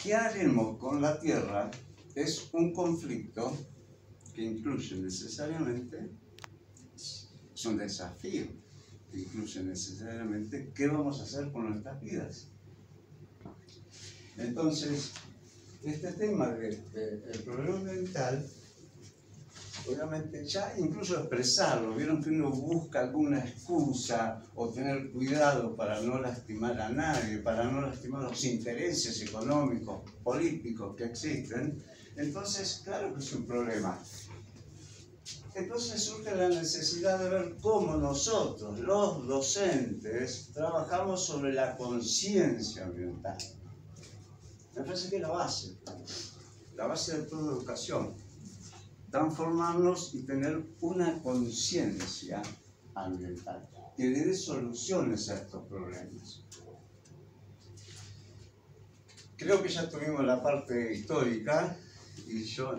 ¿qué haremos con la Tierra? Es un conflicto que incluye necesariamente, es un desafío, que incluye necesariamente qué vamos a hacer con nuestras vidas. Entonces, este tema del problema ambiental, obviamente ya incluso expresarlo, vieron que uno busca alguna excusa o tener cuidado para no lastimar a nadie, para no lastimar los intereses económicos, políticos que existen, entonces claro que es un problema. Entonces surge la necesidad de ver cómo nosotros, los docentes, trabajamos sobre la conciencia ambiental. Me parece que es la base de toda educación. Transformarnos y tener una conciencia ambiental que le dé soluciones a estos problemas. Creo que ya tuvimos la parte histórica y yo,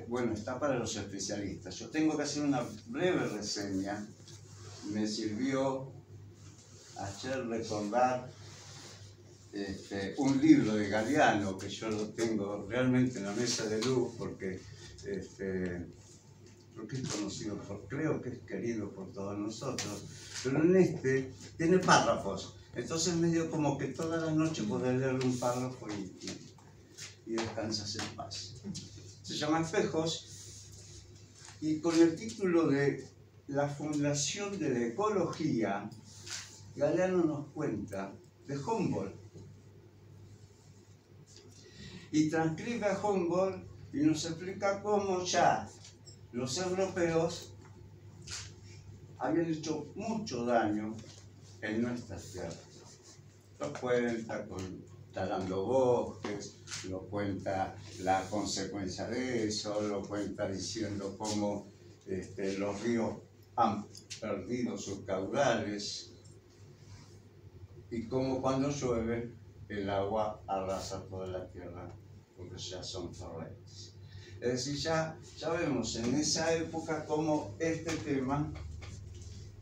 bueno, está para los especialistas. Yo tengo que hacer una breve reseña. Me sirvió ayer recordar un libro de Galeano, que yo lo tengo realmente en la mesa de luz porque es conocido, creo que es querido por todos nosotros, pero en tiene párrafos, entonces medio como que todas las noches podés leer un párrafo y descansas en paz. Se llama Espejos y con el título de La fundación de la ecología, Galeano nos cuenta de Humboldt y transcribe a Humboldt y nos explica cómo ya los europeos habían hecho mucho daño en nuestras tierras. Lo cuenta talando bosques, lo cuenta la consecuencia de eso, lo cuenta diciendo cómo los ríos han perdido sus caudales y cómo cuando llueve el agua arrasa toda la tierra porque ya son torrentes. Es decir, ya vemos en esa época cómo este tema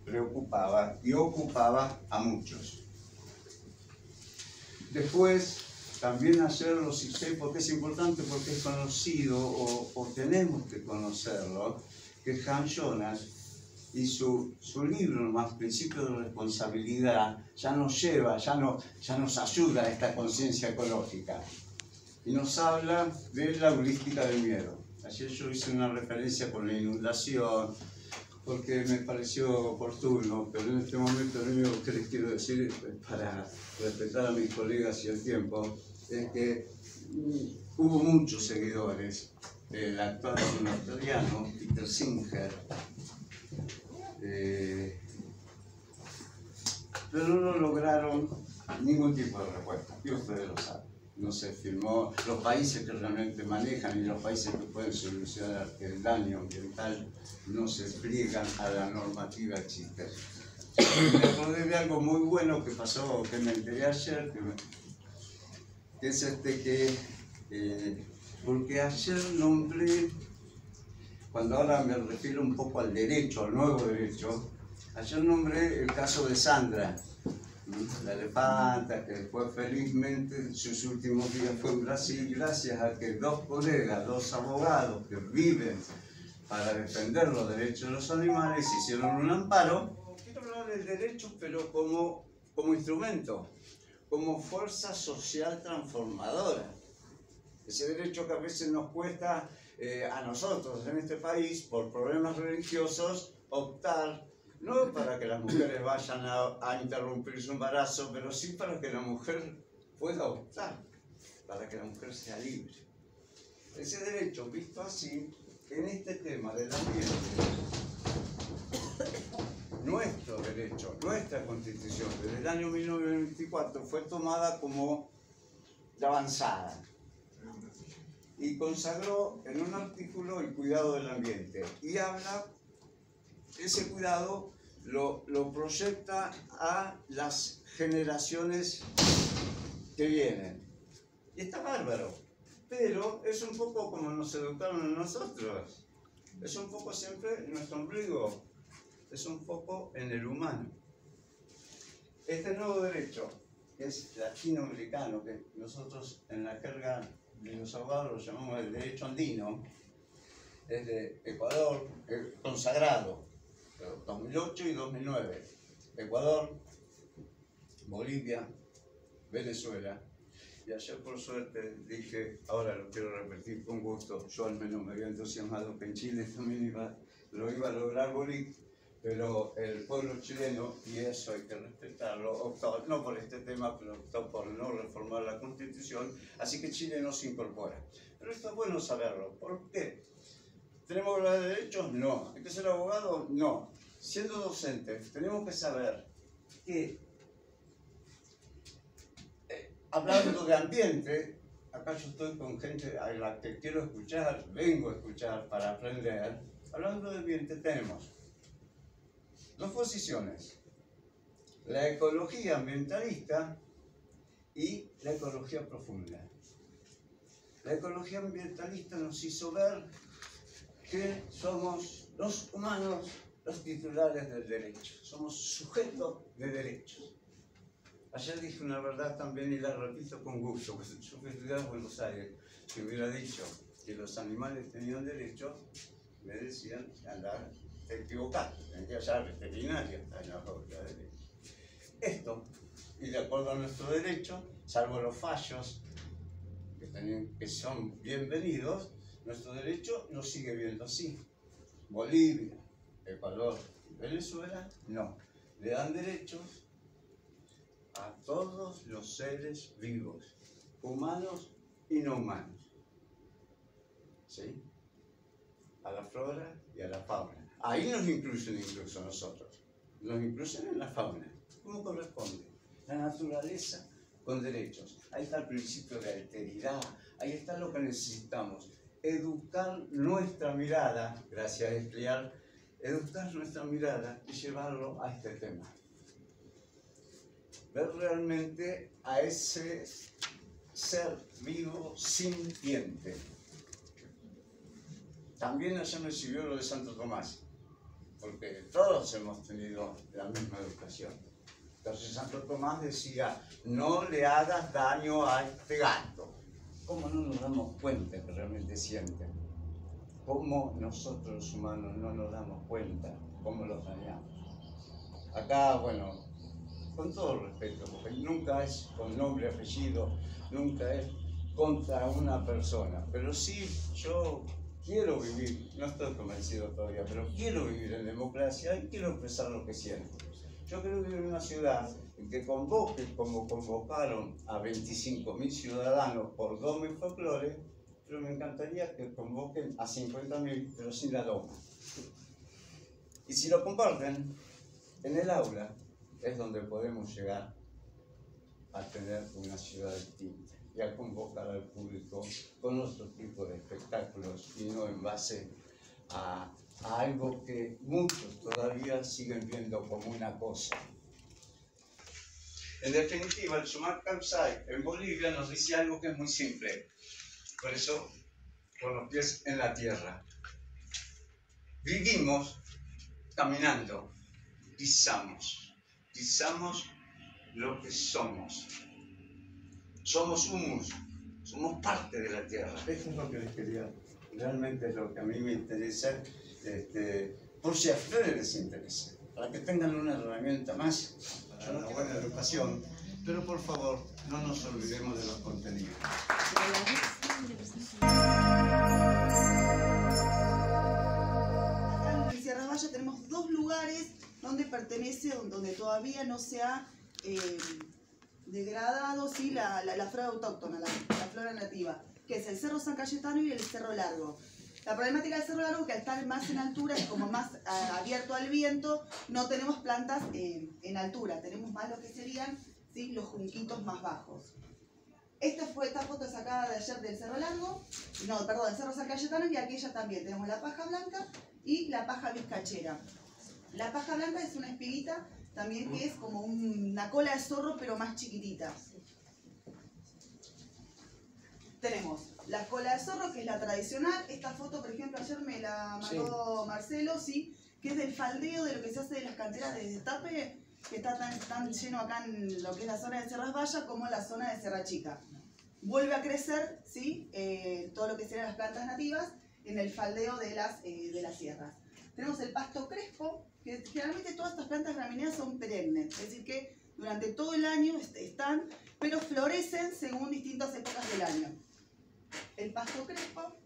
preocupaba y ocupaba a muchos. Después, también ayer lo cité porque es importante, porque es conocido o tenemos que conocerlo, que Hans Jonas y su libro, más Principios de Responsabilidad, ya nos lleva, ya nos ayuda a esta conciencia ecológica. Y nos habla de la heurística del miedo. Ayer yo hice una referencia con la inundación, porque me pareció oportuno, pero en este momento lo único que les quiero decir, para respetar a mis colegas y el tiempo, es que hubo muchos seguidores del actual norteamericano, Peter Singer, pero no lograron ningún tipo de respuesta, y ustedes lo saben. No se firmó, los países que realmente manejan y los países que pueden solucionar el daño ambiental no se pliegan a la normativa existente. Me acordé de algo muy bueno que pasó, que me enteré ayer, que es porque ayer nombré, cuando ahora me refiero un poco al derecho, al nuevo derecho, ayer nombré el caso de Sandra, la elefanta, que después felizmente en sus últimos días fue en Brasil, gracias a que dos colegas, dos abogados que viven para defender los derechos de los animales hicieron un amparo. Quiero hablar del derecho, pero como instrumento, como fuerza social transformadora. Ese derecho que a veces nos cuesta a nosotros en este país, por problemas religiosos, optar no para que las mujeres vayan a interrumpir su embarazo, pero sí para que la mujer pueda optar, para que la mujer sea libre. Ese derecho, visto así, en este tema del ambiente, nuestro derecho, nuestra Constitución, desde el año 1924, fue tomada como de avanzada y consagró en un artículo el cuidado del ambiente y habla, ese cuidado lo proyecta a las generaciones que vienen. Y está bárbaro, pero es un poco como nos educaron a nosotros. Es un poco siempre en nuestro ombligo, es un poco en el humano. Este nuevo derecho que es latinoamericano, que nosotros en la jerga de los abogados lo llamamos el derecho andino, es de Ecuador, consagrado, 2008 y 2009. Ecuador, Bolivia, Venezuela. Y ayer por suerte dije, ahora lo quiero repetir con gusto, yo al menos me había entusiasmado que en Chile también lo iba a lograr Boric, pero el pueblo chileno, y eso hay que respetarlo, optó, no por este tema, pero optó por no reformar la Constitución, así que Chile no se incorpora. Pero esto es bueno saberlo. ¿Por qué? ¿Tenemos los derechos? No. ¿Hay que ser abogado? No. Siendo docentes, tenemos que saber que, hablando de ambiente, acá yo estoy con gente a la que quiero escuchar, vengo a escuchar para aprender. Hablando de ambiente tenemos dos posiciones: la ecología ambientalista y la ecología profunda. La ecología ambientalista nos hizo ver que somos los humanos los titulares del derecho, somos sujetos de derechos. Ayer dije una verdad también y la repito con gusto, porque yo fui a estudiar en Buenos Aires, si hubiera dicho que los animales tenían derechos, me decían, andar, te equivocaste, tenés que hallar veterinaria en la facultad de derecho. Esto, y de acuerdo a nuestro derecho, salvo los fallos que son bienvenidos, nuestro derecho nos sigue viendo así. Bolivia, Ecuador, Venezuela, no. Le dan derechos a todos los seres vivos, humanos y no humanos. ¿Sí? A la flora y a la fauna. Ahí nos incluyen incluso nosotros. Nos incluyen en la fauna. ¿Cómo corresponde? La naturaleza con derechos. Ahí está el principio de alteridad. Ahí está lo que necesitamos. Educar nuestra mirada, gracias a Escliar, educar nuestra mirada y llevarlo a este tema. Ver realmente a ese ser vivo sintiente. También ayer me sirvió lo de Santo Tomás, porque todos hemos tenido la misma educación. Entonces Santo Tomás decía, no le hagas daño a este gato. ¿Cómo no nos damos cuenta que realmente sienten? ¿Cómo nosotros los humanos no nos damos cuenta cómo los dañamos? Acá, bueno, con todo respeto, porque nunca es con nombre y apellido, nunca es contra una persona, pero sí yo quiero vivir, no estoy convencido todavía, pero quiero vivir en democracia y quiero expresar lo que siento. Yo quiero vivir en una ciudad en que convoque, como convocaron a 25.000 ciudadanos por doma y folclore, pero me encantaría que convoquen a 50.000, pero sin la doma. Y si lo comparten, en el aula es donde podemos llegar a tener una ciudad distinta y a convocar al público con otro tipo de espectáculos y no en base a algo que muchos todavía siguen viendo como una cosa. En definitiva, el Sumar Kansai en Bolivia nos dice algo que es muy simple. Por eso, con los pies en la tierra. Vivimos caminando, pisamos lo que somos. Somos humus, somos parte de la tierra. Eso es lo que les quería, realmente es lo que a mí me interesa, por si a ustedes les interesa, para que tengan una herramienta más para una buena educación, pero por favor, no nos olvidemos de los contenidos. Acá en Sierra Valla tenemos dos lugares donde pertenece, donde todavía no se ha degradado, ¿sí?, la flora autóctona, la flora nativa, que es el Cerro San Cayetano y el Cerro Largo. La problemática del Cerro Largo, que al estar más en altura, es como más abierto al viento, no tenemos plantas en altura, tenemos más lo que serían, ¿sí?, los junquitos más bajos. Esta foto es sacada de ayer del Cerro Largo, no, perdón, del Cerro San Cayetano, y aquella también. Tenemos la paja blanca y la paja vizcachera. La paja blanca es una espiguita también que es como una cola de zorro, pero más chiquitita. Tenemos la cola de zorro, que es la tradicional. Esta foto, por ejemplo, ayer me la mandó Marcelo, ¿sí?, que es del faldeo de lo que se hace de las canteras de destape. que está tan lleno acá en lo que es la zona de Sierras Bayas como en la zona de Sierra Chica. Vuelve a crecer, ¿sí? Todo lo que serían las plantas nativas en el faldeo de las sierras. Tenemos el pasto crespo, que generalmente todas estas plantas gramíneas son perennes, es decir que durante todo el año están, pero florecen según distintas épocas del año. El pasto crespo.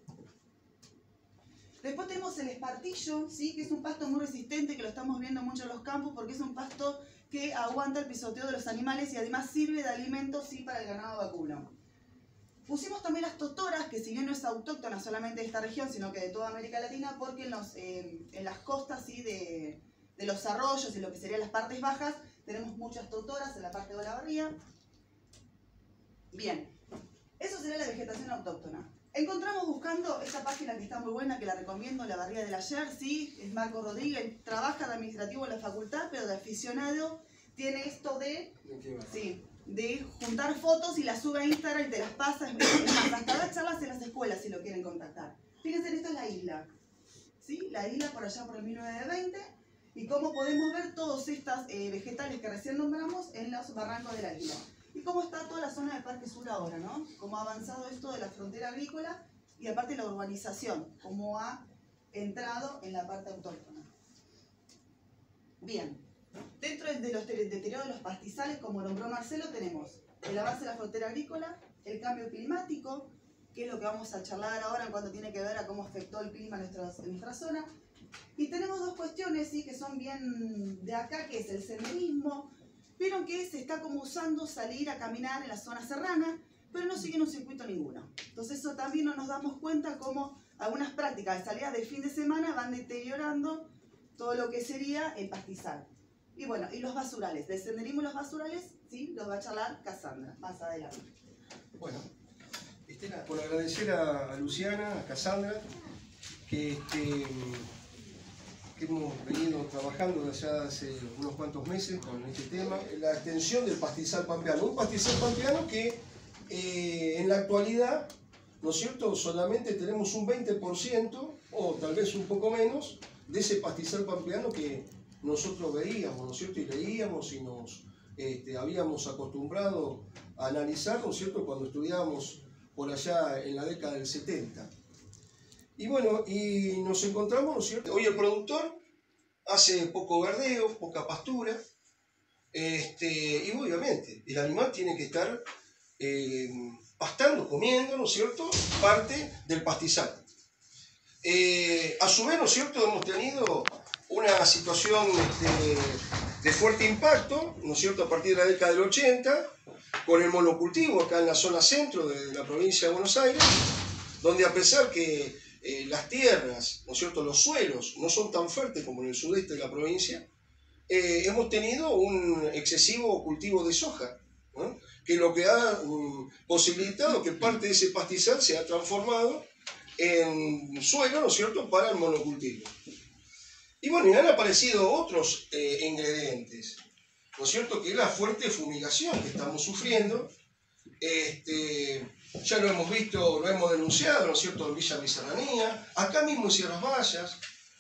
Después tenemos el espartillo, ¿sí? Que es un pasto muy resistente, que lo estamos viendo mucho en los campos porque es un pasto que aguanta el pisoteo de los animales y además sirve de alimento, ¿sí? Para el ganado vacuno. Pusimos también las totoras, que si bien no es autóctona solamente de esta región, sino que de toda América Latina, porque en las costas, ¿sí? de los arroyos y lo que serían las partes bajas, tenemos muchas totoras en la parte de Olavarría. Bien, eso sería la vegetación autóctona. Encontramos buscando esa página que está muy buena, que la recomiendo, La Barría del Ayer, ¿sí? Es Marco Rodríguez, trabaja de administrativo en la facultad, pero de aficionado tiene esto de... Sí, de juntar fotos y las sube a Instagram y te las pasa. Es más, hasta dar charlas en las escuelas si lo quieren contactar. Fíjense, esta es la isla. ¿Sí? La isla por allá por el 1920. Y cómo podemos ver todas estas vegetales que recién nombramos en los barrancos de la isla. Y cómo está toda la zona del Parque Sur ahora, ¿no? Cómo ha avanzado esto de la frontera agrícola y aparte la urbanización, cómo ha entrado en la parte autóctona. Bien. Dentro de los deterioros de los pastizales, como nombró Marcelo, tenemos el avance de la frontera agrícola, el cambio climático, que es lo que vamos a charlar ahora en cuanto tiene que ver a cómo afectó el clima en nuestra zona. Y tenemos dos cuestiones, ¿sí? Que son bien de acá, que es el senderismo. Vieron que se está como usando salir a caminar en la zona serrana, pero no siguen un circuito ninguno. Entonces eso también no nos damos cuenta cómo algunas prácticas de salidas de fin de semana van deteriorando todo lo que sería el pastizal. Y bueno, y los basurales, del senderismo y los basurales, sí, los va a charlar Cassandra más adelante. Bueno, por agradecer a Luciana, a Cassandra, que hemos venido trabajando ya hace unos cuantos meses con este tema, la extensión del pastizal pampeano. Un pastizal pampeano que en la actualidad, ¿no es cierto?, solamente tenemos un 20% o tal vez un poco menos de ese pastizal pampeano que nosotros veíamos, ¿no es cierto?, y leíamos y nos habíamos acostumbrado a analizar, ¿no es cierto?, cuando estudiábamos por allá en la década del 70. Y bueno, y nos encontramos, ¿no es cierto?, hoy el productor hace poco verdeo, poca pastura, y obviamente el animal tiene que estar pastando, comiendo, ¿no es cierto?, parte del pastizal. A su vez, ¿no es cierto?, hemos tenido una situación de fuerte impacto, ¿no es cierto?, a partir de la década del 80, con el monocultivo acá en la zona centro de la provincia de Buenos Aires, donde a pesar que las tierras, ¿no es cierto?, los suelos no son tan fuertes como en el sudeste de la provincia, hemos tenido un excesivo cultivo de soja, ¿no?, que lo que ha posibilitado que parte de ese pastizal se ha transformado en suelo, ¿no es cierto?, para el monocultivo. Y bueno, y han aparecido otros ingredientes, ¿no es cierto?, que es la fuerte fumigación que estamos sufriendo. Ya lo hemos visto, lo hemos denunciado, ¿no es cierto?, en Villa Mi Serranía, acá mismo en Sierras Bayas,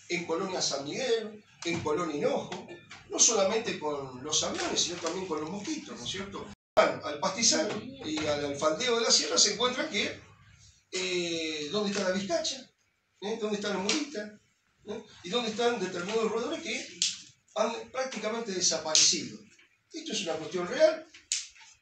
en Colonia San Miguel, en Colonia Hinojo, no solamente con los aviones, sino también con los mosquitos, ¿no es cierto? Al pastizal y al faldeo de la sierra se encuentra que, ¿dónde está la vizcacha? ¿Dónde está la murita? ¿Y dónde están determinados roedores que han prácticamente desaparecido? Esto es una cuestión real,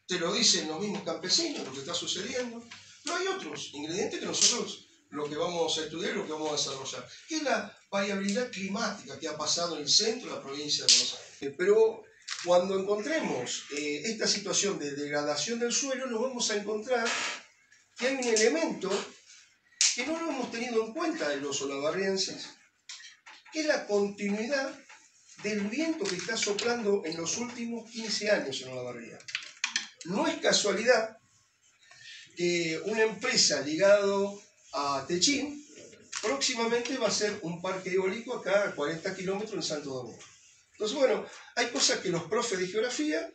te lo dicen los mismos campesinos, lo que está sucediendo, pero hay otros ingredientes que nosotros lo que vamos a estudiar y lo que vamos a desarrollar, que es la variabilidad climática que ha pasado en el centro de la provincia de Buenos Aires. Pero cuando encontremos esta situación de degradación del suelo, nos vamos a encontrar que hay un elemento que no lo hemos tenido en cuenta de los olavarrienses, que es la continuidad del viento que está soplando en los últimos 15 años en Olavarría. No es casualidad que una empresa ligada a Techín próximamente va a ser un parque eólico acá a 40 kilómetros en Santo Domingo. Entonces, bueno, hay cosas que los profes de geografía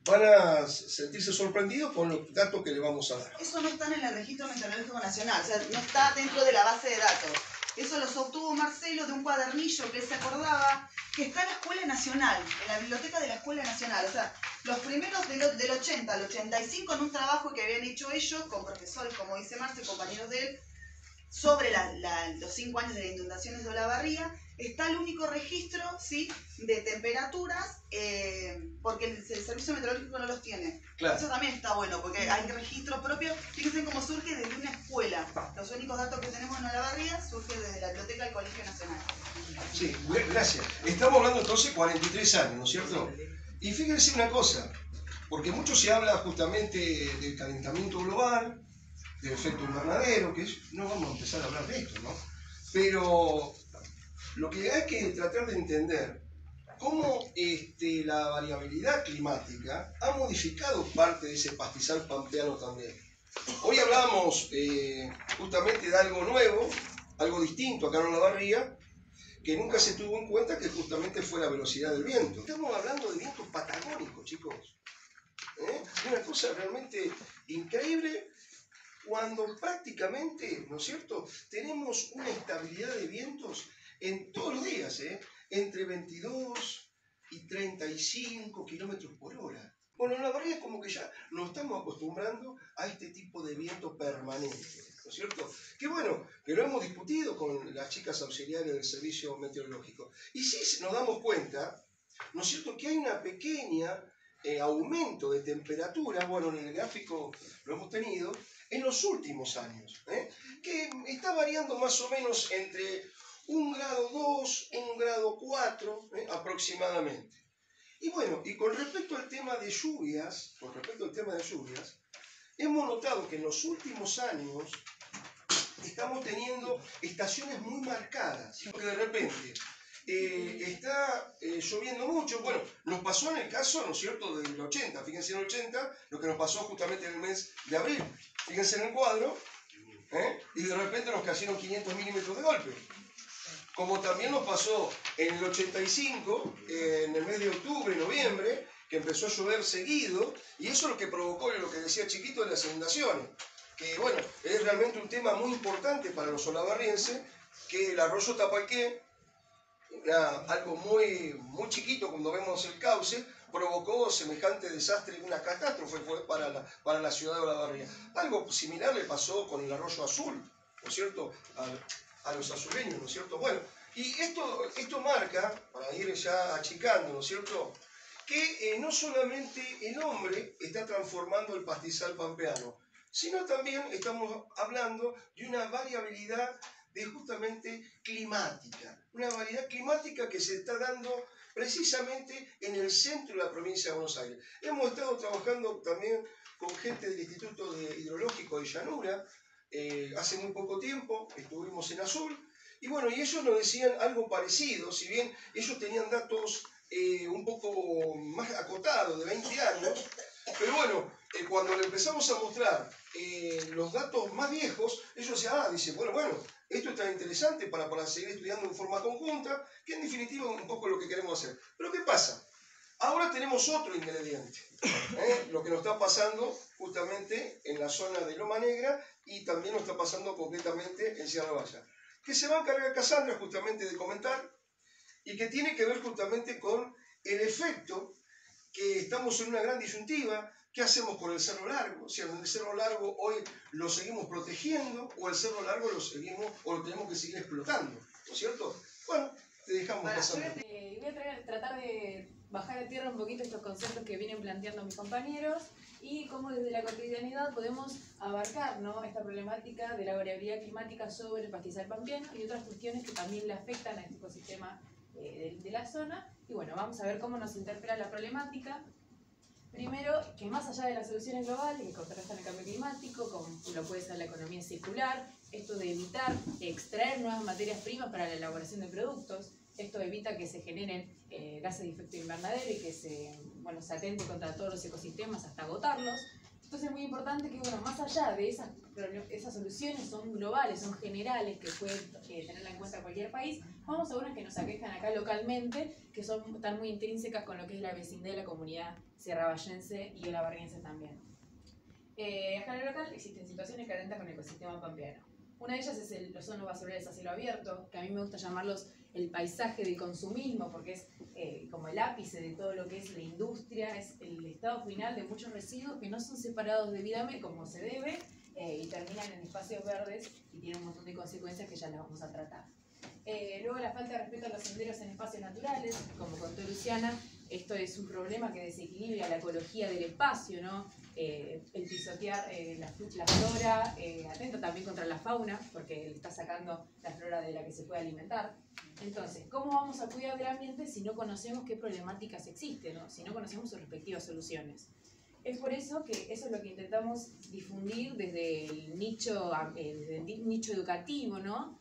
van a sentirse sorprendidos con los datos que le vamos a dar. Eso no está en el Registro Meteorológico Nacional, o sea, no está dentro de la base de datos. Eso los obtuvo Marcelo de un cuadernillo que él se acordaba que está en la Escuela Nacional, en la biblioteca de la Escuela Nacional. O sea, los primeros del 80 al 85 en un trabajo que habían hecho ellos con profesores, como dice Marce, compañeros de él, sobre los 5 años de las inundaciones de Olavarría. Está el único registro, ¿sí?, de temperaturas, porque el servicio meteorológico no los tiene. Claro. Eso también está bueno, porque hay registro propio. Fíjense cómo surge desde una escuela. Los únicos datos que tenemos en Olavarría surge desde la biblioteca del Colegio Nacional. Sí, gracias. Estamos hablando entonces 43 años, ¿no es cierto? Y fíjense una cosa, porque mucho se habla justamente del calentamiento global, del efecto invernadero, que no vamos a empezar a hablar de esto, ¿no? Pero lo que hay que tratar de entender, cómo la variabilidad climática ha modificado parte de ese pastizal pampeano también. Hoy hablamos justamente de algo nuevo, algo distinto acá en Olavarría, que nunca se tuvo en cuenta, que justamente fue la velocidad del viento. Estamos hablando de vientos patagónicos, chicos. Una cosa realmente increíble, cuando prácticamente, ¿no es cierto?, tenemos una estabilidad de vientos en todos los días, entre 22 y 35 kilómetros por hora. Bueno, la verdad es como que ya nos estamos acostumbrando a este tipo de viento permanente, ¿no es cierto? Que bueno, que lo hemos discutido con las chicas auxiliares del servicio meteorológico. Y sí nos damos cuenta, ¿no es cierto?, que hay una pequeña aumento de temperatura, bueno, en el gráfico lo hemos tenido, en los últimos años, que está variando más o menos entre 1,2 grados, 1,4 grados aproximadamente. Y bueno, y con respecto al tema de lluvias, hemos notado que en los últimos años estamos teniendo estaciones muy marcadas, porque de repente está lloviendo mucho. Bueno, nos pasó en el caso, ¿no es cierto?, del 80. Fíjense en el 80, lo que nos pasó justamente en el mes de abril. Fíjense en el cuadro, y de repente nos cayeron 500 milímetros de golpe. Como también nos pasó en el 85, en el mes de octubre y noviembre, que empezó a llover seguido, y eso es lo que provocó lo que decía Chiquito de las inundaciones. Que bueno, es realmente un tema muy importante para los olavarrienses, que el arroyo Tapalqué, algo muy chiquito cuando vemos el cauce, provocó semejante desastre, una catástrofe fue para la ciudad de Olavarría. Algo similar le pasó con el arroyo Azul, ¿no es cierto?, a los azuleños, ¿no es cierto? Bueno, y esto marca, para ir ya achicando, ¿no es cierto?, que no solamente el hombre está transformando el pastizal pampeano, sino también estamos hablando de una variabilidad justamente climática, una variedad climática que se está dando precisamente en el centro de la provincia de Buenos Aires. Hemos estado trabajando también con gente del Instituto Hidrológico de Llanura, hace muy poco tiempo, estuvimos en Azul, y bueno, y ellos nos decían algo parecido, si bien ellos tenían datos un poco más acotados, de 20 años, pero bueno, cuando le empezamos a mostrar los datos más viejos, ellos decían, dice, bueno, esto está interesante para seguir estudiando en forma conjunta, que en definitiva es un poco lo que queremos hacer. Pero ¿qué pasa? Ahora tenemos otro ingrediente, lo que nos está pasando justamente en la zona de Loma Negra y también nos está pasando concretamente en Sierra Balla, que se va a encargar Cassandra justamente de comentar y que tiene que ver justamente con el efecto que estamos en una gran disyuntiva. ¿Qué hacemos con el Cerro Largo? Si el Cerro Largo hoy lo seguimos protegiendo o el Cerro Largo lo seguimos o lo tenemos que seguir explotando, ¿no es cierto? Bueno, te dejamos pasando. Voy a tratar de bajar a tierra un poquito estos conceptos que vienen planteando mis compañeros y cómo desde la cotidianidad podemos abarcar, ¿no?, esta problemática de la variabilidad climática sobre el pastizal pampeano y otras cuestiones que también le afectan a este ecosistema de la zona. Y bueno, vamos a ver cómo nos interpela la problemática. Primero, que más allá de las soluciones globales que contrastan el cambio climático, como lo puede ser la economía circular, esto de evitar extraer nuevas materias primas para la elaboración de productos, esto evita que se generen gases de efecto invernadero y que se atente contra todos los ecosistemas hasta agotarlos. Entonces es muy importante que, más allá de esas soluciones son globales, son generales, que pueden tenerla en cuenta cualquier país, vamos a unas que nos aquejan acá localmente, que están muy intrínsecas con lo que es la vecindad de la comunidad sierravallense y olavarriense también. Acá en el local existen situaciones que atentan con el ecosistema pampeano. Una de ellas son los basurales a cielo abierto, que a mí me gusta llamarlos el paisaje del consumismo, porque es como el ápice de todo lo que es la industria, es el estado final de muchos residuos que no son separados debidamente como se debe y terminan en espacios verdes y tienen un montón de consecuencias que ya las vamos a tratar. Luego la falta de respeto a los senderos en espacios naturales, como contó Luciana, esto es un problema que desequilibra la ecología del espacio, ¿no? El pisotear la flora, atenta también contra la fauna, porque le está sacando la flora de la que se puede alimentar. Entonces, ¿cómo vamos a cuidar del ambiente si no conocemos qué problemáticas existen, ¿no? Si no conocemos sus respectivas soluciones? Es por eso que eso es lo que intentamos difundir desde el nicho educativo, ¿no?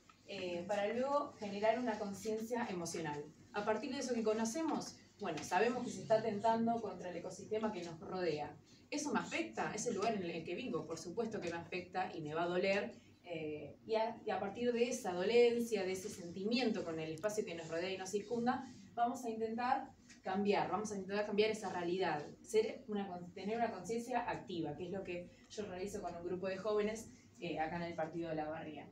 Para luego generar una conciencia emocional. A partir de eso que conocemos, bueno, sabemos que se está atentando contra el ecosistema que nos rodea. ¿Eso me afecta? ¿Es el lugar en el que vivo? Por supuesto que me afecta y me va a doler. Y a partir de esa dolencia, de ese sentimiento con el espacio que nos rodea y nos circunda, vamos a intentar cambiar esa realidad, tener una conciencia activa, que es lo que yo realizo con un grupo de jóvenes acá en el Partido de la Barría.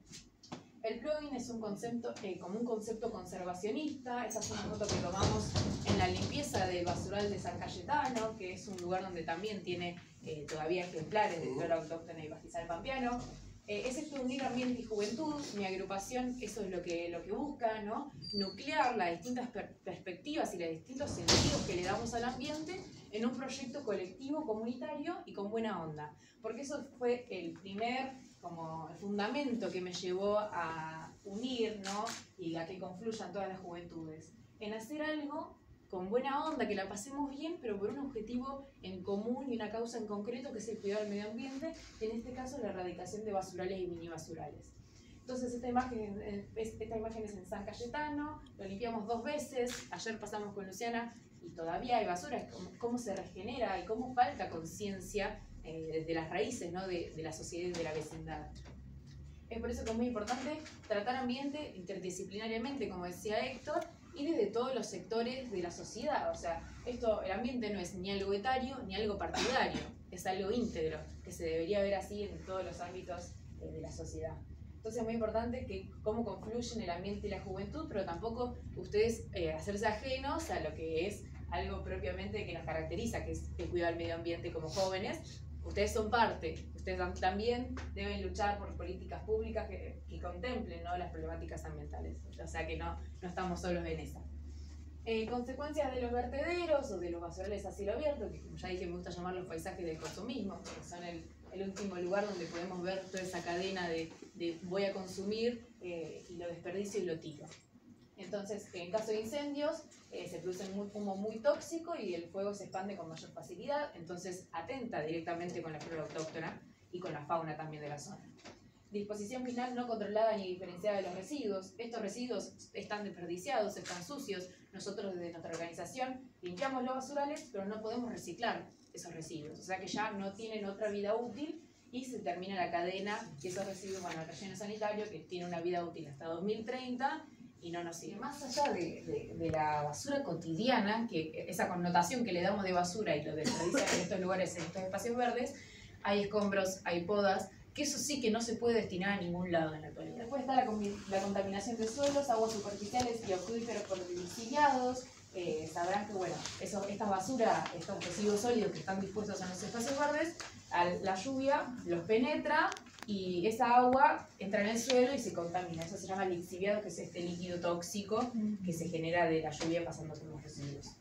El plugin es un concepto, como un concepto conservacionista. Esta es una foto que tomamos en la limpieza del basural de San Cayetano, que es un lugar donde también tiene todavía ejemplares de flora autóctona y pastizal pampeano. Es esto unir ambiente y juventud. Mi agrupación eso es lo que busca, ¿no? Nuclear las distintas perspectivas y los distintos sentidos que le damos al ambiente en un proyecto colectivo, comunitario y con buena onda. Porque eso fue el primer como el fundamento que me llevó a unir, ¿no? Y a que confluyan todas las juventudes. En hacer algo con buena onda, que la pasemos bien, pero por un objetivo en común y una causa en concreto, que es el cuidado del medio ambiente, y en este caso la erradicación de basurales y minibasurales. Entonces esta imagen es en San Cayetano, lo limpiamos 2 veces, ayer pasamos con Luciana y todavía hay basura, cómo se regenera y cómo falta conciencia desde las raíces, ¿no? de la sociedad y de la vecindad. Es por eso que es muy importante tratar ambiente interdisciplinariamente, como decía Héctor, y desde todos los sectores de la sociedad. O sea, el ambiente no es ni algo etario ni algo partidario, es algo íntegro, que se debería ver así en todos los ámbitos de la sociedad. Entonces es muy importante que cómo confluyen el ambiente y la juventud, pero tampoco ustedes hacerse ajenos a lo que es algo propiamente que nos caracteriza, que es el cuidado del medio ambiente como jóvenes. Ustedes son parte, ustedes también deben luchar por políticas públicas que contemplen, ¿no? las problemáticas ambientales, o sea que no estamos solos en esa. Consecuencias de los vertederos o de los basurales a cielo abierto, que como ya dije me gusta llamar los paisajes del consumismo, porque son el último lugar donde podemos ver toda esa cadena de voy a consumir y lo desperdicio y lo tiro. Entonces, en caso de incendios, se produce un humo muy tóxico y el fuego se expande con mayor facilidad, entonces atenta directamente con la flora autóctona y con la fauna también de la zona. Disposición final no controlada ni diferenciada de los residuos. Estos residuos están desperdiciados, están sucios. Nosotros desde nuestra organización limpiamos los basurales, pero no podemos reciclar esos residuos. O sea que ya no tienen otra vida útil y se termina la cadena y esos residuos van al relleno sanitario que tiene una vida útil hasta 2030 y no nos sirve. Más allá de la basura cotidiana, que esa connotación que le damos de basura y lo desperdicia en estos lugares, en estos espacios verdes, hay escombros, hay podas, que eso sí que no se puede destinar a ningún lado en la actualidad. Después está la contaminación de suelos, aguas superficiales y acuíferos por domiciliados. Sabrán que, bueno, esta basura, estos residuos sólidos que están dispuestos en los espacios verdes, la lluvia los penetra y esa agua entra en el suelo y se contamina. Eso se llama lixiviado, que es este líquido tóxico que se genera de la lluvia pasando por los residuos.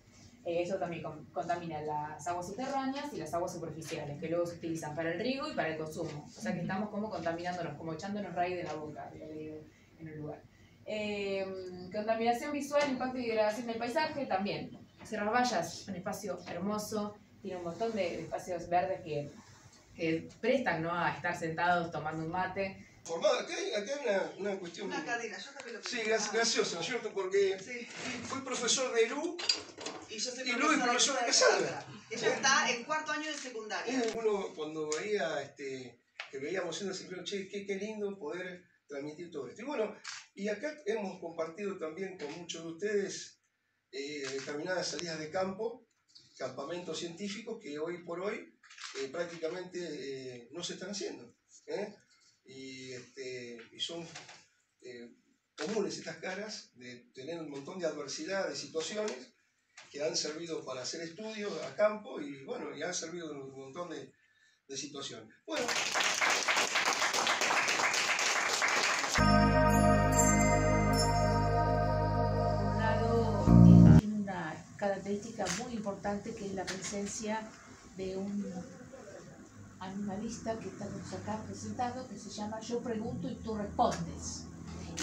Eso también contamina las aguas subterráneas y las aguas superficiales, que luego se utilizan para el riego y para el consumo. O sea que estamos como contaminándonos, como echándonos raíz de la boca, en un lugar. Contaminación visual, impacto y degradación del paisaje, también. Cerrar Vallas, un espacio hermoso, tiene un montón de espacios verdes que prestan, ¿no? A estar sentados tomando un mate. Formado, acá hay una cuestión. Una cadena, yo también lo Sí, gracioso, ¿no es cierto? Porque sí. fui profesor de Lu Y yo soy profesor de Cassandra. Ella está en 4º año de secundaria. Uno cuando veía que veíamos en el ciclo, che, qué lindo poder transmitir todo esto. Y bueno, y acá hemos compartido también con muchos de ustedes determinadas salidas de campo, campamentos científicos que hoy por hoy prácticamente no se están haciendo. y son comunes estas caras de tener un montón de adversidades, de situaciones que han servido para hacer estudios a campo y bueno, y han servido en un montón de situaciones. Bueno. Tiene una característica muy importante que es la presencia de un animalista que estamos acá presentado, que se llama Yo Pregunto y Tú Respondes.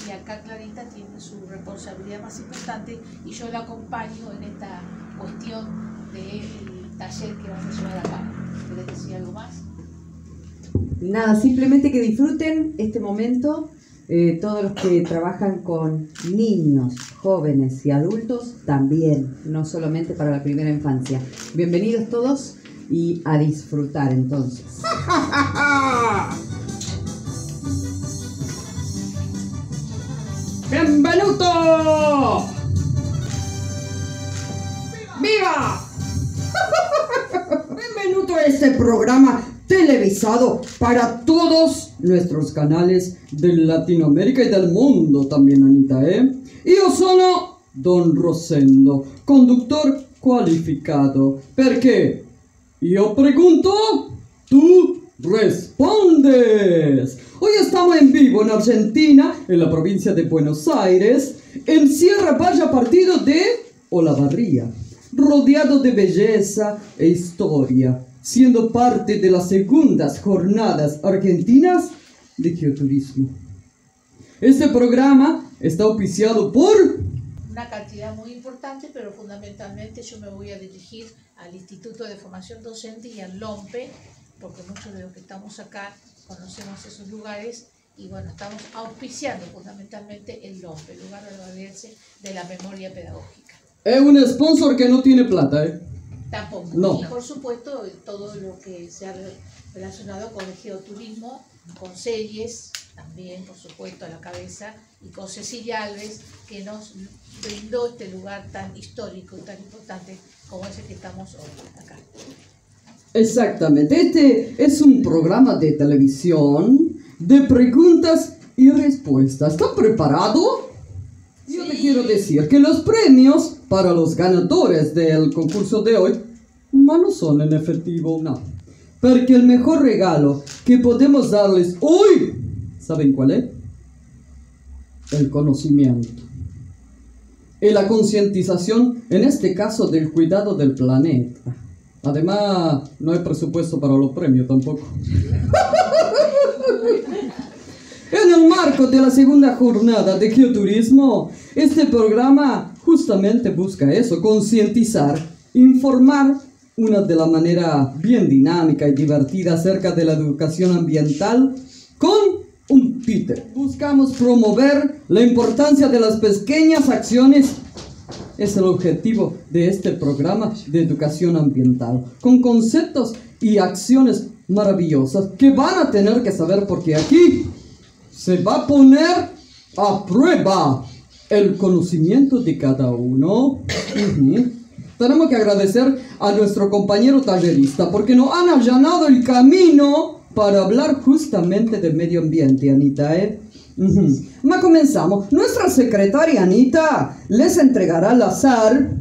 Y acá Clarita tiene su responsabilidad más importante y yo la acompaño en esta cuestión del taller que vamos a llevar a cabo. ¿Querés decir algo más? Nada, simplemente que disfruten este momento. Todos los que trabajan con niños, jóvenes y adultos también, no solamente para la primera infancia. Bienvenidos todos y a disfrutar entonces. ¡Bienvenuto! ¡Viva! Bienvenuto a este programa televisado para todos nuestros canales de Latinoamérica y del mundo también, Anita, Io sono Don Rosendo, conductor qualificato, perché io pregunto, tú respondes. Hoy estamos en vivo en Argentina, en la provincia de Buenos Aires, en Sierra Valla Partido de Olavarría, rodeado de belleza e historia, siendo parte de las segundas jornadas argentinas de geoturismo. Este programa está auspiciado por una cantidad muy importante, pero fundamentalmente yo me voy a dirigir al Instituto de Formación Docente y al LOMPE, porque muchos de los que estamos acá conocemos esos lugares y bueno, estamos auspiciando fundamentalmente el LOMPE, el lugar de valerse de la memoria pedagógica. Es un sponsor que no tiene plata, Tampoco. No. Y por supuesto todo lo que se ha relacionado con el geoturismo, con series, también por supuesto a la cabeza, y con Cecilia Alves, que nos brindó este lugar tan histórico y tan importante como ese que estamos hoy acá. Exactamente, este es un programa de televisión de preguntas y respuestas. ¿Están preparados? Yo te quiero decir que los premios para los ganadores del concurso de hoy no son en efectivo, no. Porque el mejor regalo que podemos darles hoy, ¿saben cuál es? El conocimiento. Y la concientización, en este caso, del cuidado del planeta. Además, no hay presupuesto para los premios tampoco. En el marco de la segunda jornada de geoturismo, este programa justamente busca eso, concientizar, informar de la manera bien dinámica y divertida acerca de la educación ambiental con un títere. Buscamos promover la importancia de las pequeñas acciones. Es el objetivo de este programa de educación ambiental, con conceptos y acciones maravillosas que van a tener que saber porque aquí se va a poner a prueba el conocimiento de cada uno. Tenemos que agradecer a nuestro compañero tallerista porque nos han allanado el camino para hablar justamente de medio ambiente, Anita, Ma comenzamos. Nuestra secretaria Anita les entregará al azar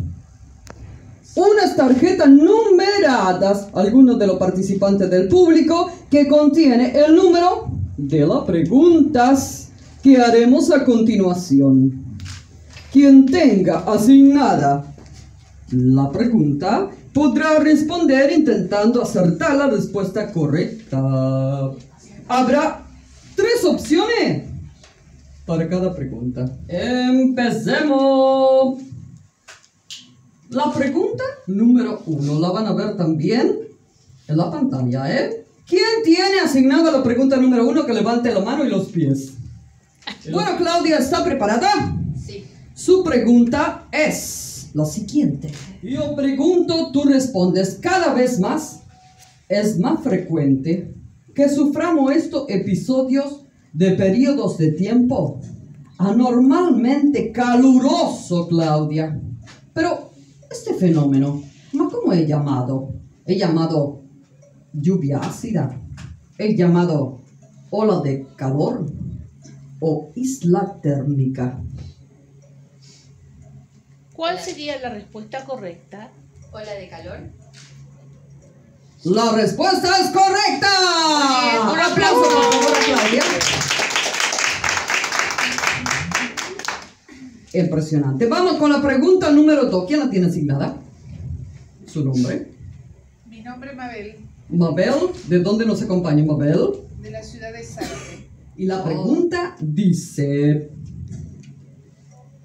unas tarjetas numeradas a algunos de los participantes del público que contiene el número de las preguntas que haremos a continuación. Quien tenga asignada la pregunta podrá responder intentando acertar la respuesta correcta. Habrá 3 opciones para cada pregunta. Empecemos. La pregunta número 1 la van a ver también en la pantalla, ¿Quién tiene asignada la pregunta número 1? Que levante la mano y los pies. Bueno, Claudia, ¿está preparada? Sí. Su pregunta es la siguiente. Yo pregunto, tú respondes. Cada vez más es más frecuente que suframos estos episodios de periodos de tiempo anormalmente caluroso, Claudia. Pero este fenómeno, ¿cómo es llamado? Es llamado lluvia ácida, es llamado ola de calor o isla térmica. ¿Cuál sería la respuesta correcta? Ola de calor. La respuesta es correcta. Bien, Un aplauso por favor a Claudia. Impresionante. Vamos con la pregunta número 2. ¿Quién la tiene asignada? ¿Su nombre? Mi nombre es Mabel, Mabel. ¿De dónde nos acompaña Mabel? de la ciudad de Salve. Y la pregunta dice: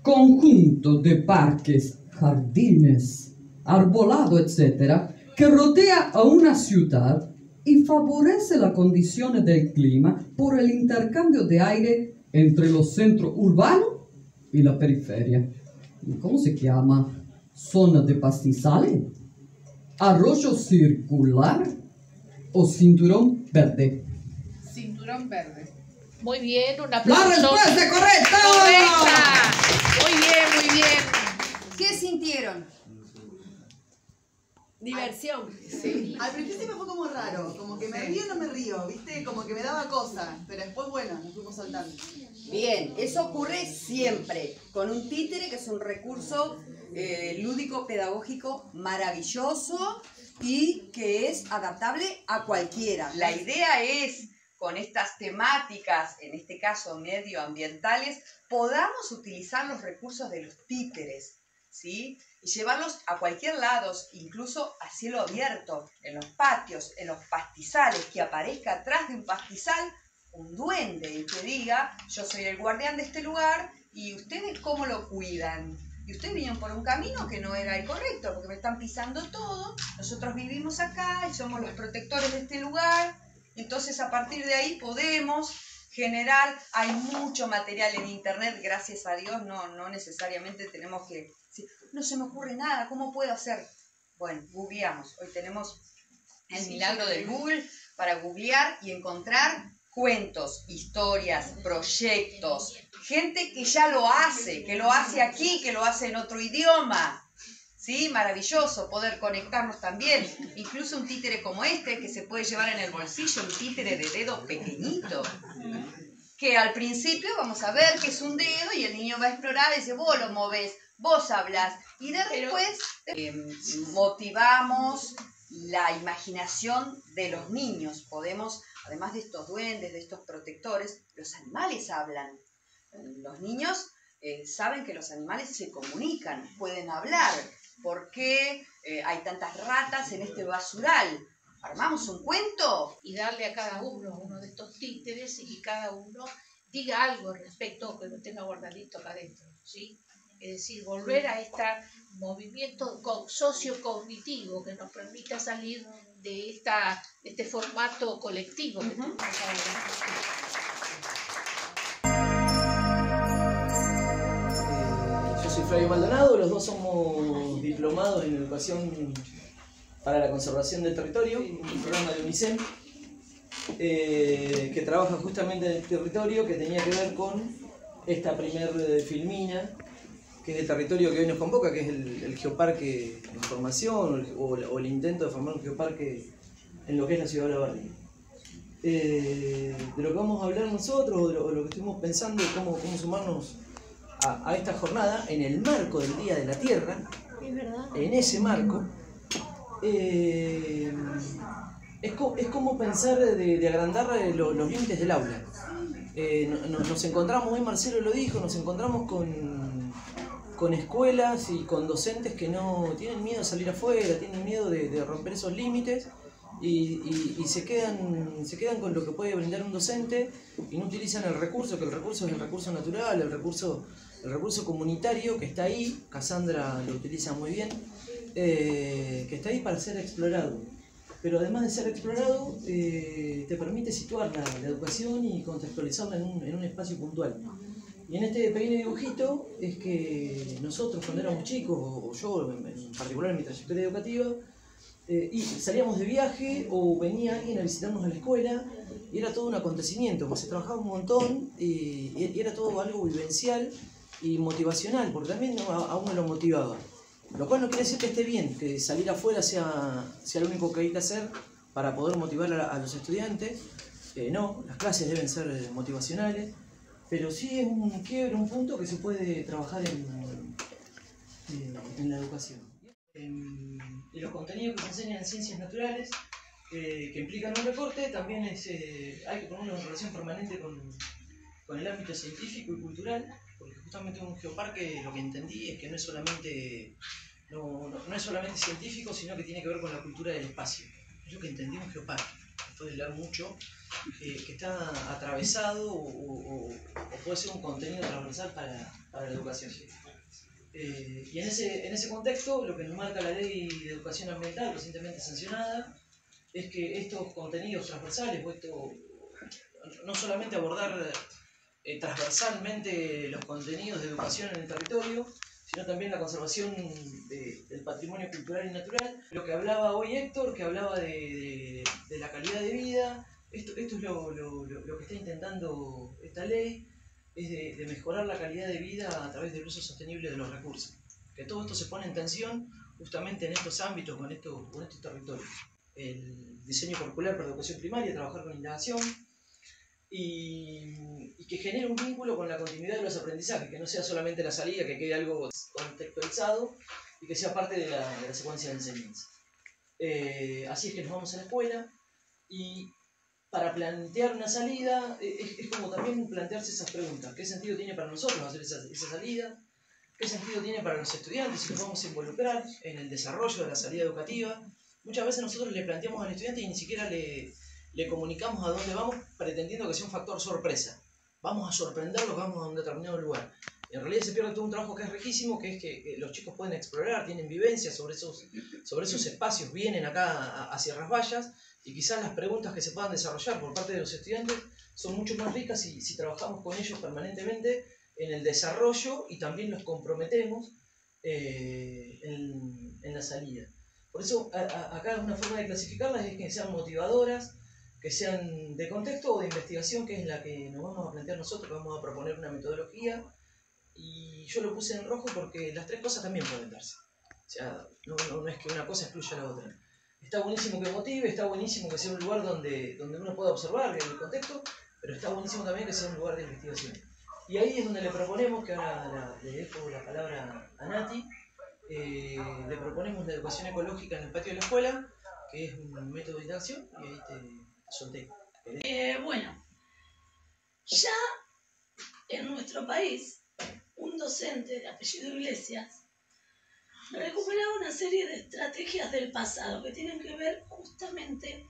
conjunto de parques, jardines, arbolado, etcétera, que rodea a una ciudad y favorece las condiciones del clima por el intercambio de aire entre los centros urbanos y la periferia. ¿Cómo se llama? ¿Zona de pastizales? ¿Arroyo circular? ¿O cinturón verde? Cinturón verde. Muy bien, un ¡La aplauso. respuesta es correcta! ¡Correcta! Muy bien, muy bien. ¿Qué sintieron? Diversión. Sí. Al principio me fue como raro, como que me río o no me río, ¿viste? Como que me daba cosa, pero después, bueno, nos fuimos soltando. Bien, eso ocurre siempre con un títere, que es un recurso lúdico pedagógico maravilloso y que es adaptable a cualquiera. La idea es, con estas temáticas, en este caso medioambientales, podamos utilizar los recursos de los títeres, ¿sí? Y llevarlos a cualquier lado, incluso a cielo abierto, en los patios, en los pastizales, que aparezca atrás de un pastizal un duende y que diga: yo soy el guardián de este lugar y ustedes cómo lo cuidan. Y ustedes vinieron por un camino que no era el correcto, porque me están pisando todo, nosotros vivimos acá y somos los protectores de este lugar. Entonces a partir de ahí podemos generar, hay mucho material en internet, gracias a Dios, no necesariamente tenemos que, no se me ocurre nada, ¿cómo puedo hacer? Bueno, googleamos, hoy tenemos el milagro del Google para googlear y encontrar cuentos, historias, proyectos, gente que ya lo hace, que lo hace aquí, que lo hace en otro idioma. ¿Sí? Maravilloso poder conectarnos también. Incluso un títere como este, que se puede llevar en el bolsillo, un títere de dedo pequeñito. Que al principio vamos a ver que es un dedo y el niño va a explorar y dice: vos lo movés, vos hablas. Y después motivamos la imaginación de los niños. Podemos, además de estos duendes, de estos protectores, los animales hablan. Los niños saben que los animales se comunican, pueden hablar. ¿Por qué hay tantas ratas en este basural? ¿Armamos un cuento? Y darle a cada uno de estos títeres y que cada uno diga algo al respecto, que lo tenga guardadito acá adentro, ¿sí? Es decir, volver a este movimiento sociocognitivo que nos permita salir de este formato colectivo que tenemos ahora. Yo soy Flavio Maldonado, los dos somos diplomados en Educación para la Conservación del Territorio, un programa de UNICEF que trabaja justamente en el territorio, que tenía que ver con esta primer filmina, que es el territorio que hoy nos convoca, que es el geoparque en formación o el intento de formar un geoparque en lo que es la ciudad de Olavarría. De lo que vamos a hablar nosotros, o lo que estuvimos pensando, de cómo sumarnos a esta jornada en el marco del Día de la Tierra, en ese marco, es como pensar de agrandar los límites del aula. Nos encontramos, hoy Marcelo lo dijo, nos encontramos con escuelas y con docentes que no tienen miedo de salir afuera, tienen miedo de romper esos límites y se quedan con lo que puede brindar un docente y no utilizan el recurso, que el recurso es el recurso natural, el recurso comunitario que está ahí. Cassandra lo utiliza muy bien, que está ahí para ser explorado. Pero además de ser explorado, te permite situar la educación y contextualizarla en un espacio puntual. Y en este pequeño dibujito es que nosotros cuando éramos chicos, o yo en particular en mi trayectoria educativa, y salíamos de viaje o venía alguien a visitarnos a la escuela y era todo un acontecimiento, pues se trabajaba un montón y era todo algo vivencial y motivacional, porque también a uno lo motivaba. Lo cual no quiere decir que esté bien, que salir afuera sea lo único que hay que hacer para poder motivar a los estudiantes, No, las clases deben ser motivacionales, pero sí es un quiebre, un punto que se puede trabajar en la educación. Y los contenidos que se enseñan en ciencias naturales, que implican un recorte, también hay que ponerlos en relación permanente con el ámbito científico y cultural, porque justamente un geoparque, lo que entendí es que no es solamente científico, sino que tiene que ver con la cultura del espacio. Es lo que entendí un geoparque, después de leer mucho, que está atravesado o puede ser un contenido transversal para la educación. Y en ese contexto, lo que nos marca la Ley de Educación Ambiental, recientemente sancionada, es que estos contenidos transversales, no solamente abordar transversalmente los contenidos de educación en el territorio, sino también la conservación del patrimonio cultural y natural. Lo que hablaba hoy Héctor, que hablaba de la calidad de vida, esto es lo que está intentando esta ley, es de mejorar la calidad de vida a través del uso sostenible de los recursos. Que todo esto se pone en tensión justamente en estos ámbitos, con estos territorios. El diseño curricular para educación primaria, trabajar con indagación, y que genere un vínculo con la continuidad de los aprendizajes, que no sea solamente la salida, que quede algo contextualizado y que sea parte de la secuencia de enseñanza. Así es que nos vamos a la escuela y para plantear una salida es como también plantearse esas preguntas. ¿Qué sentido tiene para nosotros hacer esa salida? ¿Qué sentido tiene para los estudiantes si nos vamos a involucrar en el desarrollo de la salida educativa? Muchas veces nosotros le planteamos al estudiante y ni siquiera le comunicamos a dónde vamos pretendiendo que sea un factor sorpresa. Vamos a sorprenderlos, vamos a un determinado lugar. En realidad se pierde todo un trabajo que es riquísimo, que es que los chicos pueden explorar, tienen vivencias sobre esos espacios, vienen acá a Sierras Vallas, y quizás las preguntas que se puedan desarrollar por parte de los estudiantes son mucho más ricas si trabajamos con ellos permanentemente en el desarrollo y también los comprometemos en la salida. Por eso acá una forma de clasificarlas es que sean motivadoras, que sean de contexto o de investigación, que es la que nos vamos a plantear nosotros, que vamos a proponer una metodología, y yo lo puse en rojo porque las tres cosas también pueden darse. O sea, no es que una cosa excluya a la otra. Está buenísimo que motive, está buenísimo que sea un lugar donde uno pueda observar el contexto, pero está buenísimo también que sea un lugar de investigación. Y ahí es donde le proponemos, que ahora le dejo la palabra a Nati, le proponemos la educación ecológica en el patio de la escuela, que es un método de interacción, y ahí te solté. Bueno, ya en nuestro país, un docente de apellido Iglesias recuperaba una serie de estrategias del pasado que tienen que ver justamente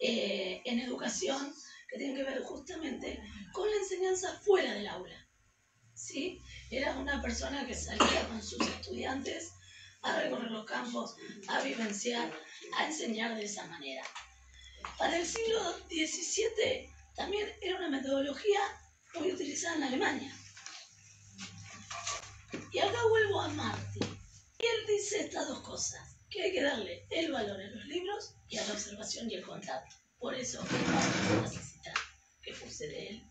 en educación, que tienen que ver justamente con la enseñanza fuera del aula. ¿Sí? Era una persona que salía con sus estudiantes a recorrer los campos, a vivenciar, a enseñar de esa manera. Para el siglo XVII también era una metodología muy utilizada en Alemania. Y acá vuelvo a Martí. Y él dice estas dos cosas, que hay que darle el valor a los libros y a la observación y el contacto. Por eso vamos a citar que puse de él,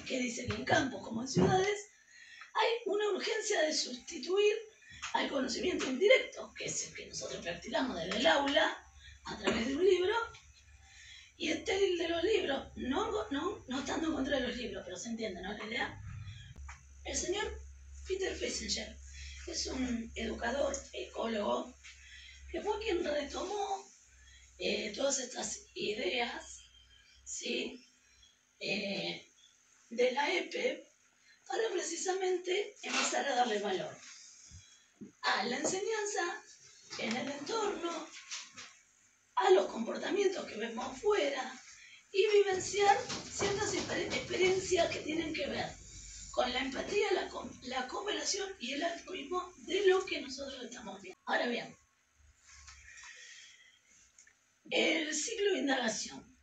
que dice que en campos como en ciudades hay una urgencia de sustituir al conocimiento indirecto, que es el que nosotros practicamos desde el aula a través de un libro, y estéril de los libros, no estando en contra de los libros, pero se entiende, ¿no? La idea. El señor Peter Fessinger es un educador, ecólogo, que fue quien retomó todas estas ideas, ¿sí? De la EPE para precisamente empezar a darle valor a la enseñanza en el entorno, a los comportamientos que vemos afuera y vivenciar ciertas experiencias que tienen que ver con la empatía, la cooperación y el altruismo de lo que nosotros estamos viendo. Ahora bien, el ciclo de indagación.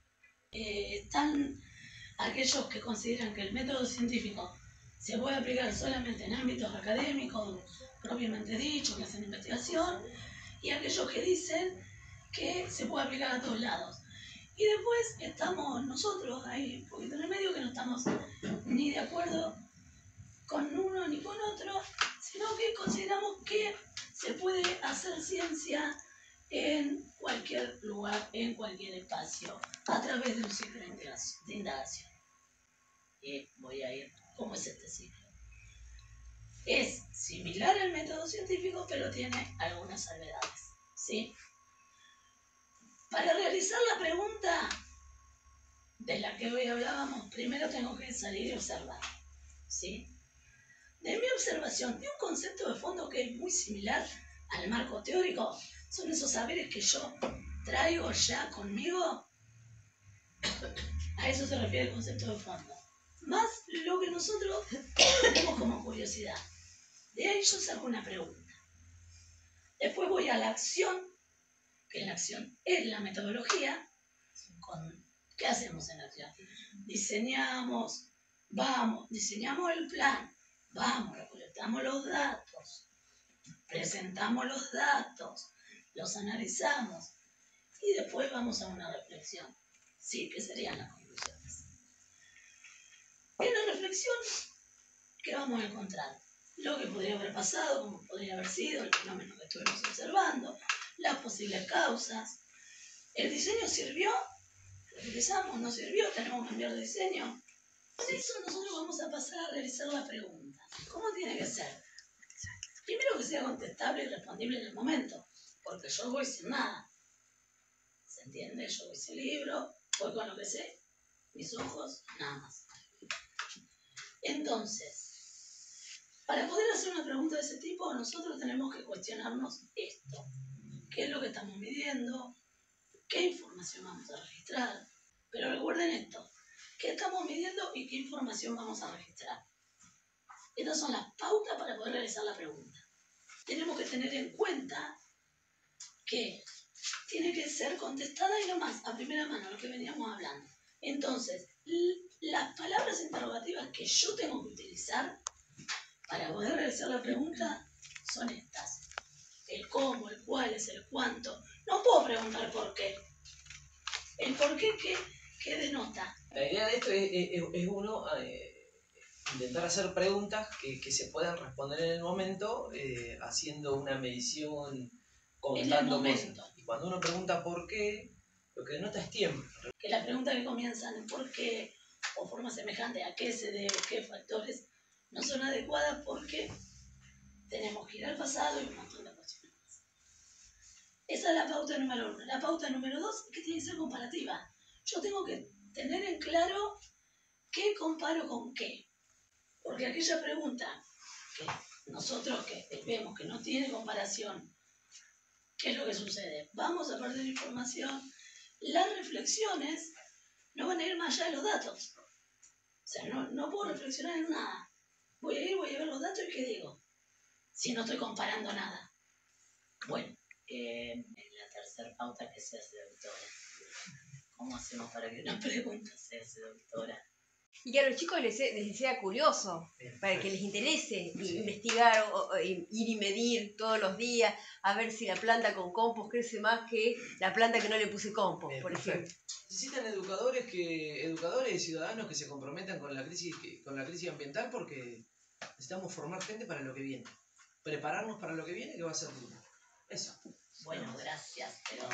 Están aquellos que consideran que el método científico se puede aplicar solamente en ámbitos académicos, propiamente dicho, que hacen investigación, y aquellos que dicen que se puede aplicar a todos lados. Y después estamos nosotros ahí, un poquito en el medio, que no estamos ni de acuerdo con uno ni con otro, sino que consideramos que se puede hacer ciencia en cualquier lugar, en cualquier espacio, a través de un ciclo de indagación. Y voy a ir, ¿cómo es este ciclo? Es similar al método científico, pero tiene algunas salvedades, ¿sí? Para realizar la pregunta de la que hoy hablábamos, primero tengo que salir y observar, ¿sí? De mi observación de un concepto de fondo que es muy similar al marco teórico, son esos saberes que yo traigo ya conmigo. A eso se refiere el concepto de fondo. Más lo que nosotros tenemos como curiosidad. De ahí yo saco una pregunta. Después voy a la acción, que la acción es la metodología. ¿Qué hacemos en la acción? Diseñamos el plan, recolectamos los datos, presentamos los datos, los analizamos y después vamos a una reflexión. Sí, ¿qué serían las conclusiones? En la reflexión, ¿qué vamos a encontrar? Lo que podría haber pasado, cómo podría haber sido, el fenómeno que estuvimos observando, las posibles causas. ¿El diseño sirvió? ¿Lo utilizamos? ¿No sirvió? ¿Tenemos que cambiar de diseño? Con eso nosotros vamos a pasar a realizar la pregunta. ¿Cómo tiene que ser? Primero que sea contestable y respondible en el momento, porque yo voy sin nada. ¿Se entiende? Yo voy sin libro, voy con lo que sé, mis ojos, nada más. Entonces, para poder hacer una pregunta de ese tipo, nosotros tenemos que cuestionarnos esto. ¿Qué es lo que estamos midiendo? ¿Qué información vamos a registrar? Pero recuerden esto, ¿qué estamos midiendo y qué información vamos a registrar? Estas son las pautas para poder realizar la pregunta. Tenemos que tener en cuenta que tiene que ser contestada y no más, a primera mano, lo que veníamos hablando. Entonces, las palabras interrogativas que yo tengo que utilizar para poder realizar la pregunta son estas. El cómo, el cuál, es el cuánto. No puedo preguntar por qué. El por qué, ¿qué denota? La idea de esto es uno intentar hacer preguntas que se puedan responder en el momento, haciendo una medición, contando cosas. Y cuando uno pregunta por qué, lo que denota es tiempo. Que las preguntas que comienzan en por qué o forma semejante a qué se debe, qué factores, no son adecuadas porque tenemos que ir al pasado y un montón de cuestiones más. Esa es la pauta número 1. La pauta número 2 es que tiene que ser comparativa. Yo tengo que tener en claro qué comparo con qué. Porque aquella pregunta que nosotros que vemos que no tiene comparación, ¿qué es lo que sucede? Vamos a perder información. Las reflexiones no van a ir más allá de los datos. O sea, no puedo reflexionar en nada. Voy a ver los datos y ¿qué digo? Si no estoy comparando nada. Bueno, en la tercera pauta que sea seductora. ¿Cómo hacemos para que una pregunta sea seductora? Y que a los chicos les sea curioso, para que les interese investigar o ir y medir todos los días, a ver si la planta con compost crece más que la planta que no le puse compost, por ejemplo. Necesitan educadores y ciudadanos que se comprometan con la crisis ambiental, porque necesitamos formar gente para lo que viene. Prepararnos para lo que viene, que va a ser duro. Eso. Bueno, gracias. Pero